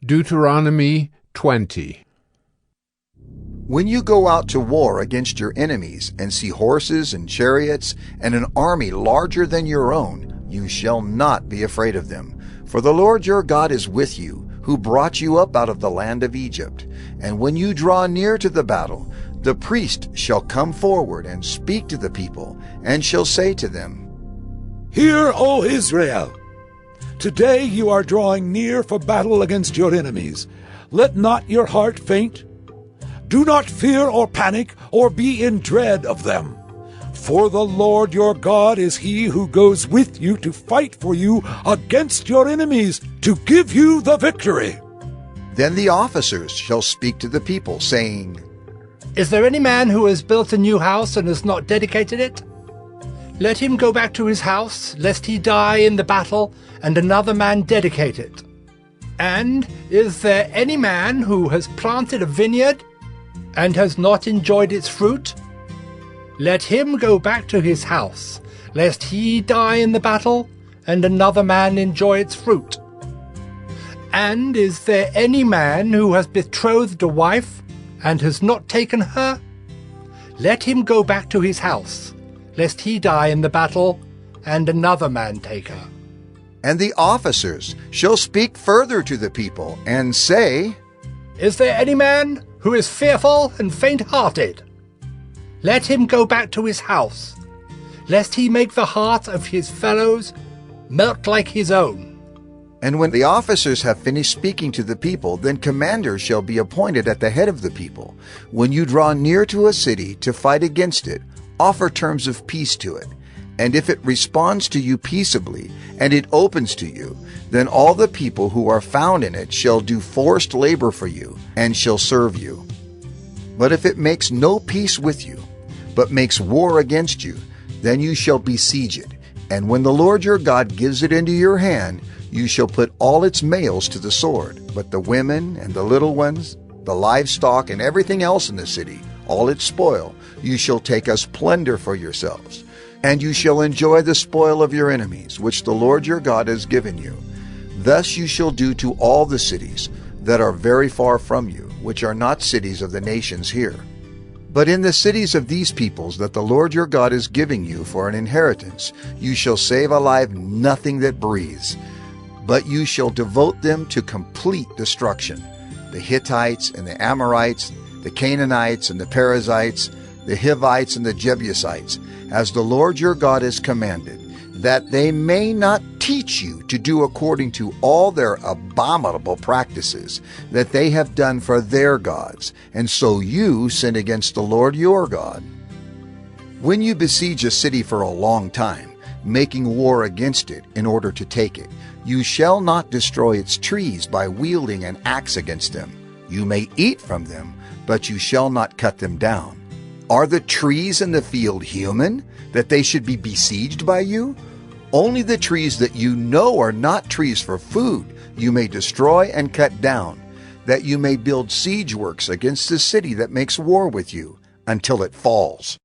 Deuteronomy 20. When you go out to war against your enemies and see horses and chariots and an army larger than your own, you shall not be afraid of them. For the Lord your God is with you, who brought you up out of the land of Egypt. And when you draw near to the battle, the priest shall come forward and speak to the people, and shall say to them, Hear, O Israel! Today you are drawing near for battle against your enemies. Let not your heart faint. Do not fear or panic or be in dread of them. For the Lord your God is he who goes with you to fight for you against your enemies, to give you the victory. Then the officers shall speak to the people, saying, Is there any man who has built a new house and has not dedicated it? Let him go back to his house, lest he die in the battle, and another man dedicate it. And is there any man who has planted a vineyard and has not enjoyed its fruit? Let him go back to his house, lest he die in the battle, and another man enjoy its fruit. And is there any man who has betrothed a wife and has not taken her? Let him go back to his house, lest he die in the battle, and another man take her. And the officers shall speak further to the people, and say, Is there any man who is fearful and faint-hearted? Let him go back to his house, lest he make the heart of his fellows melt like his own. And when the officers have finished speaking to the people, then commanders shall be appointed at the head of the people. When you draw near to a city to fight against it, offer terms of peace to it. And if it responds to you peaceably, and it opens to you, then all the people who are found in it shall do forced labor for you, and shall serve you. But if it makes no peace with you, but makes war against you, then you shall besiege it. And when the Lord your God gives it into your hand, you shall put all its males to the sword, but the women and the little ones, the livestock and everything else in the city, all its spoil, you shall take as plunder for yourselves. And you shall enjoy the spoil of your enemies, which the Lord your God has given you. Thus you shall do to all the cities that are very far from you, which are not cities of the nations here. But in the cities of these peoples that the Lord your God is giving you for an inheritance, you shall save alive nothing that breathes, but you shall devote them to complete destruction. The Hittites and the Amorites, the Canaanites and the Perizzites, the Hivites and the Jebusites, as the Lord your God has commanded, that they may not teach you to do according to all their abominable practices that they have done for their gods, and so you sin against the Lord your God. When you besiege a city for a long time, making war against it in order to take it, you shall not destroy its trees by wielding an axe against them. You may eat from them, but you shall not cut them down. Are the trees in the field human, that they should be besieged by you? Only the trees that you know are not trees for food you may destroy and cut down, that you may build siege works against the city that makes war with you, until it falls.